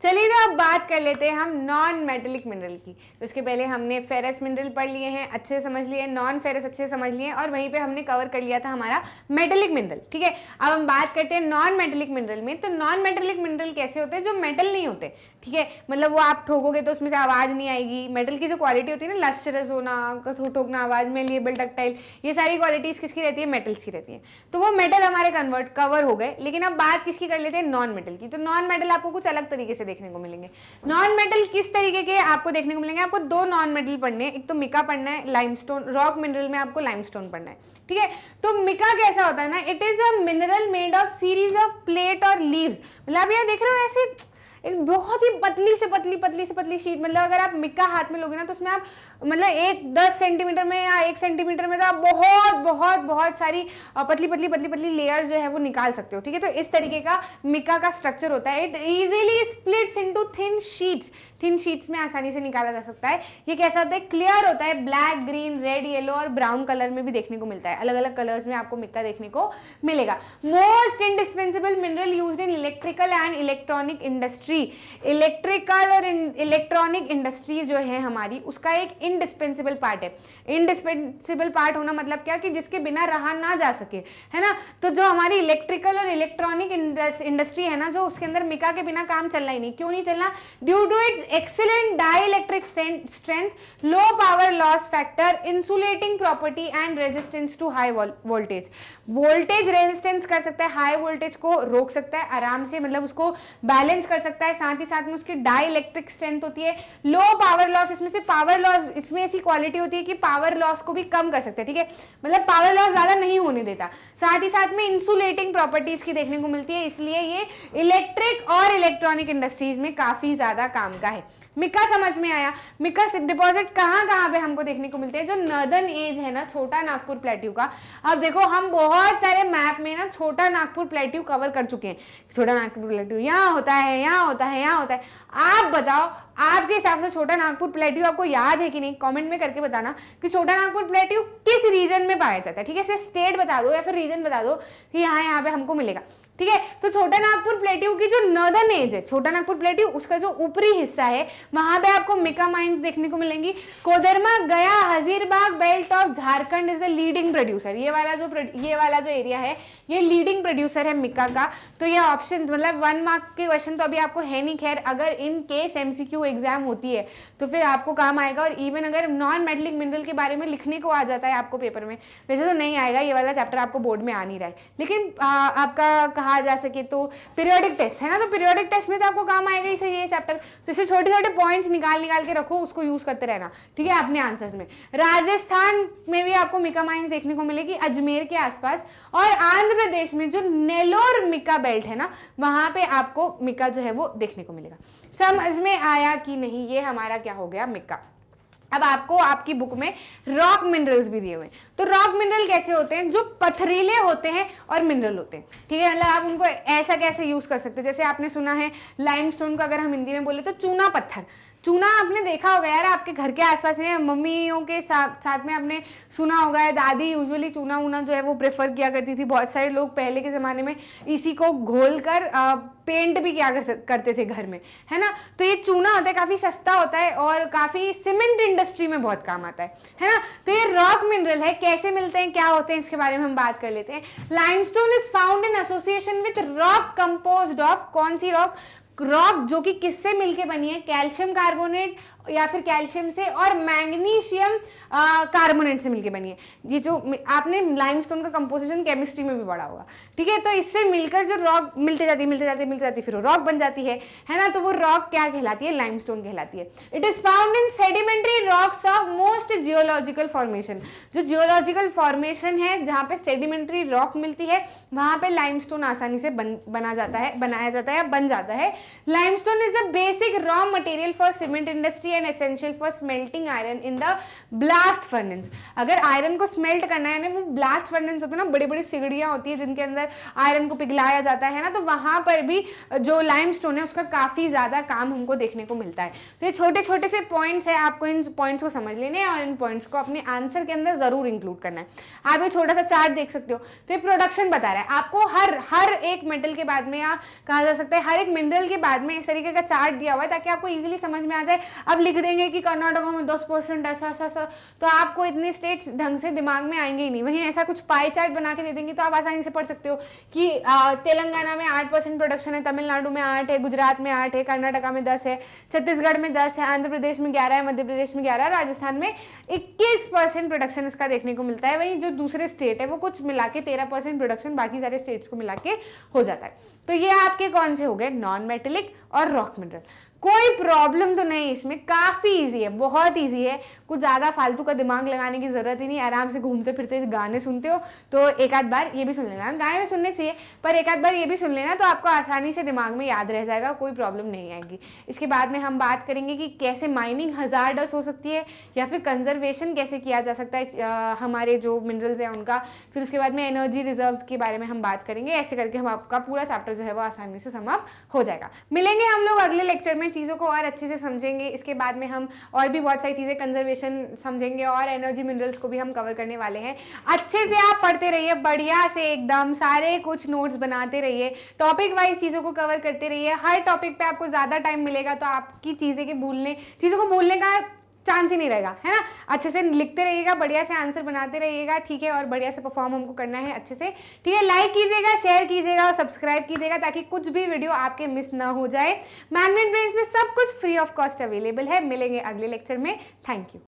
चलिए तो अब बात कर लेते हैं हम नॉन मेटेलिक मिनरल की। तो इसके पहले हमने फेरस मिनरल पढ़ लिए हैं, अच्छे से समझ लिए, नॉन फेरस अच्छे से समझ लिए, और वहीं पे हमने कवर कर लिया था हमारा मेटेलिक मिनरल। ठीक है, अब हम बात करते हैं नॉन मेटेलिक मिनरल में। तो नॉन मेटेलिक मिनरल कैसे होते हैं? जो मेटल नहीं होते, ठीक है, मतलब वो आप ठोकोगे तो उसमें से आवाज नहीं आएगी। मेटल की जो क्वालिटी होती है ना, लस्टरस होना, ठोकना, आवाज में लेबल, टक्टाइल, ये सारी क्वालिटीज किसकी रहती है? मेटल्स की रहती है। तो वो मेटल हमारे कवर हो गए। लेकिन अब बात किसकी कर लेते हैं? नॉन मेटल की। तो नॉन मेटल आपको कुछ अलग तरीके से देखने को मिलेंगे। नॉन मेटल किस तरीके के आपको देखने को मिलेंगे? आपको दो नॉन मेटल पढ़ने हैं, एक तो मिका पढ़ना है, लाइमस्टोन, रॉक मिनरल में आपको लाइमस्टोन पढ़ना है। ठीक है, तो मिका कैसा होता है ना, it is a mineral made of series of plate और लीव्स। मतलब आप यहाँ देख रहे हो ऐसे एक बहुत ही पतली से पतली शीट। मतलब अगर आप मिक्का हाथ में लोगे ना तो उसमें आप मतलब एक 10 सेंटीमीटर में या 1 सेंटीमीटर में तो आप बहुत सारी पतली लेयर जो है वो निकाल सकते हो। ठीक है, तो इस तरीके का मिक्का का स्ट्रक्चर होता है। It easily splits into thin sheets में आसानी से निकाला जा सकता है। ये कैसा होता है? क्लियर होता है, ब्लैक, ग्रीन, रेड, येलो और ब्राउन कलर में भी देखने को मिलता है। अलग अलग कलर्स में आपको मिक्का देखने को मिलेगा। Most indispensable mineral used in electrical and electronic industry. Electrical और इलेक्ट्रॉनिक इंडस्ट्री जो है हमारी, उसका एक इंडिस्पेंसिबल पार्ट है। इंडिस्पेंसिबल पार्ट होना मतलब क्या? कि जिसके बिना रहा ना जा सके, है ना। तो जो हमारी इलेक्ट्रिकल और इलेक्ट्रॉनिक इंडस्ट्री है ना, जो उसके अंदर मिका के बिना काम चलना ही नहीं। क्यों नहीं चलना? Due to its excellent dielectric strength, low power loss factor, insulating property and resistance to high voltage. Voltage resistance कर सकता है, हाई वोल्टेज को रोक सकता है आराम से, मतलब उसको बैलेंस कर सकता है। साथ ही साथ में उसकी डाइलेक्ट्रिक स्ट्रेंथ होती है। लो पावर लॉस, इसमें से पावर लॉस, इसमें ऐसी क्वालिटी होती है कि पावर लॉस को भी कम कर सकते हैं। ठीक है, मतलब पावर लॉस ज्यादा नहीं होने देता। साथ ही साथ में इंसुलेटिंग प्रॉपर्टीज की देखने को मिलती है, इसलिए ये इलेक्ट्रिक और इलेक्ट्रॉनिक इंडस्ट्रीज में काफी ज्यादा काम का है। मिका समझ में आया। मिका डिपॉजिट कहाँ पे हमको देखने को मिलते हैं? जो नॉर्दर्न एज है ना छोटा नागपुर प्लेट्यू का। अब देखो हम बहुत सारे मैप में ना छोटा नागपुर प्लेट्यू कवर कर चुके हैं। छोटा नागपुर प्लेट्यू यहाँ होता है, यहाँ होता है, यहाँ होता है। आप बताओ, आपके हिसाब से छोटा नागपुर प्लेट्यू आपको याद है कि नहीं? कमेंट में करके बताना कि छोटा नागपुर प्लेट्यू किस रीजन में पाया जाता है। ठीक है, सिर्फ स्टेट बता दो या फिर रीजन बता दो कि यहाँ पे हमको मिलेगा। ठीक है, तो छोटा नागपुर प्लेट्यू की जो नॉर्दर्न एज है, छोटा नागपुर प्लेट्यू, उसका जो ऊपरी हिस्सा है वहां पे आपको मिका माइंस देखने को मिलेंगी। Koderma, Gaya, Hazaribagh belt of Jharkhand is the leading producer. ये वाला जो एरिया है ये लीडिंग प्रोड्यूसर है मिका का। तो ये ऑप्शन मतलब 1 मार्क के क्वेश्चन तो अभी आपको है नहीं। खैर, अगर इन केस एमसीक्यू एग्जाम होती है तो फिर आपको काम आएगा। और इवन अगर नॉन मेटलिक मिनरल के बारे में लिखने को आ जाता है आपको पेपर में, वैसे तो नहीं आएगा, ये वाला चैप्टर आपको बोर्ड में आ नहीं रहा है, लेकिन आपका कहा जा सके तो पीरियोडिक टेस्ट है ना, तो पीरियोडिक टेस्ट में तो आपको काम आएगा ही सही ये चैप्टर। तो इसे छोटे छोटे पॉइंट्स निकाल के रखो, उसको यूज करते रहना। ठीक है, अपने आंसर्स में। राजस्थान में भी आपको मिका माइंस देखने को मिलेगी, अजमेर के आसपास। और आंध्र प्रदेश में जो नेलोर मिका बेल्ट है ना, वहां पे आपको मिका जो है वो देखने को मिलेगा। समझ में आया कि नहीं? ये हमारा क्या हो गया? मिका। अब आपको आपकी बुक में रॉक मिनरल्स भी दिए हुए हैं। तो रॉक मिनरल कैसे होते हैं? जो पथरीले होते हैं और मिनरल होते हैं। ठीक है, मतलब आप उनको ऐसा कैसे यूज कर सकते हो? जैसे आपने सुना है लाइमस्टोन को अगर हम हिंदी में बोले तो चूना पत्थर। चूना आपने देखा होगा यार, आपके घर के आसपास में मम्मियों के साथ में आपने सुना होगा है, दादी यूजुअली चूना वूना जो है वो प्रेफर किया करती थी। बहुत सारे लोग पहले के जमाने में इसी को घोल कर पेंट भी किया करते थे घर में, है ना। तो ये चूना होता है, काफी सस्ता होता है और काफी सीमेंट इंडस्ट्री में बहुत काम आता है ना। तो ये रॉक मिनरल है। कैसे मिलते हैं, क्या होते हैं, इसके बारे में हम बात कर लेते हैं। Limestone is found in association with rock composed of, कौन सी रॉक? रॉक जो कि किससे मिलके बनी है? कैल्शियम कार्बोनेट या फिर कैल्शियम से और मैग्नीशियम कार्बोनेट से मिलके बनी है। ये जो आपने लाइमस्टोन का कंपोजिशन केमिस्ट्री में भी पढ़ा होगा। ठीक है, तो इससे मिलकर जो रॉक मिलते जाती फिर वो रॉक बन जाती है ना। तो वो रॉक क्या कहलाती है? लाइमस्टोन कहलाती है। It is found in sedimentary rocks of most geological formation. जो जियोलॉजिकल फॉर्मेशन है जहां पे सेडिमेंट्री रॉक मिलती है वहां पे लाइमस्टोन आसानी से बनाया जाता है या बन जाता है। Limestone is the basic raw material for cement industry and essential for smelting iron in the blast furnace. अगर आयरन को स्मेल्ट करना है ना, वो ब्लास्ट फर्नेस होते हैं ना, बड़ी बड़ी सिगड़ियां होती है जिनके अंदर आयरन को पिघलाया जाता है ना, तो वहां पर भी जो लाइमस्टोन है उसका काफी ज्यादा काम हमको देखने को मिलता है। तो ये छोटे छोटे से पॉइंट्स है, आपको इन पॉइंट्स को समझ लेने हैं और इन पॉइंट्स को अपने आंसर के अंदर जरूर इंक्लूड करना है। आप ये छोटा सा चार्ट देख सकते हो, तो ये प्रोडक्शन बता रहा है आपको हर एक मेटल के बाद में, या कहा जा सकता है हर एक मिनरल के इसके बाद में इस तरीके का चार्ट दिया हुआ है ताकि आपको इजीली समझ में आ जाए। अब लिख देंगे कि कर्नाटका में 10% ऐसा, तो आपको इतने स्टेट्स ढंग से दिमाग में आएंगे ही नहीं। वहीं ऐसा कुछ पाई चार्ट बना के दे देंगे तो आप आसानी से पढ़ सकते हो कि तेलंगाना में 8% प्रोडक्शन है, तमिलनाडु में 8 है, गुजरात में 8 है, कर्नाटका में 10 है, छत्तीसगढ़ में 10 है, आंध्र प्रदेश में 11 है, मध्य प्रदेश में 11 है, राजस्थान में 21% प्रोडक्शन इसका देखने को मिलता है। वहीं जो दूसरे स्टेट है वो कुछ मिला के 13% प्रोडक्शन बाकी सारे स्टेट्स को मिला के हो जाता है। तो ये आपके कौन से हो गए, नॉन मेटेलिक और रॉक मिनरल। कोई प्रॉब्लम तो नहीं, इसमें काफी इजी है, बहुत इजी है, कुछ ज्यादा फालतू का दिमाग लगाने की जरूरत ही नहीं। आराम से घूमते फिरते गाने सुनते हो तो एक आध बार ये भी सुन लेना, गाने में सुनने चाहिए पर एक आध बार ये भी सुन लेना तो आपको आसानी से दिमाग में याद रह जाएगा, कोई प्रॉब्लम नहीं आएगी। इसके बाद में हम बात करेंगे कि कैसे माइनिंग हजार्डस हो सकती है या फिर कंजर्वेशन कैसे किया जा सकता है हमारे जो मिनरल्स है उनका। फिर उसके बाद में एनर्जी रिजर्व्स के बारे में हम बात करेंगे। ऐसे करके हम आपका पूरा चैप्टर जो है वो आसानी से समाप्त हो जाएगा। मिलेंगे हम लोग अगले लेक्चर में, चीज़ों को और अच्छे से समझेंगे। इसके बाद में हम और भी बहुत सारी चीज़ें कंजर्वेशन समझेंगे और एनर्जी मिनरल्स को भी हम कवर करने वाले हैं। अच्छे से आप पढ़ते रहिए, बढ़िया से एकदम सारे कुछ नोट्स बनाते रहिए, टॉपिक वाइज चीज़ों को कवर करते रहिए। हर टॉपिक पे आपको ज़्यादा टाइम मिलेगा तो आपकी चीज़ों को भूलने का चांस ही नहीं रहेगा, है ना। अच्छे से लिखते रहिएगा, बढ़िया से आंसर बनाते रहिएगा, ठीक है, और बढ़िया से परफॉर्म हमको करना है अच्छे से, ठीक है। लाइक कीजिएगा, शेयर कीजिएगा और सब्सक्राइब कीजिएगा ताकि कुछ भी वीडियो आपके मिस ना हो जाए। मैग्नेट ब्रेन्स में सब कुछ फ्री ऑफ कॉस्ट अवेलेबल है। मिलेंगे अगले लेक्चर में। Thank you.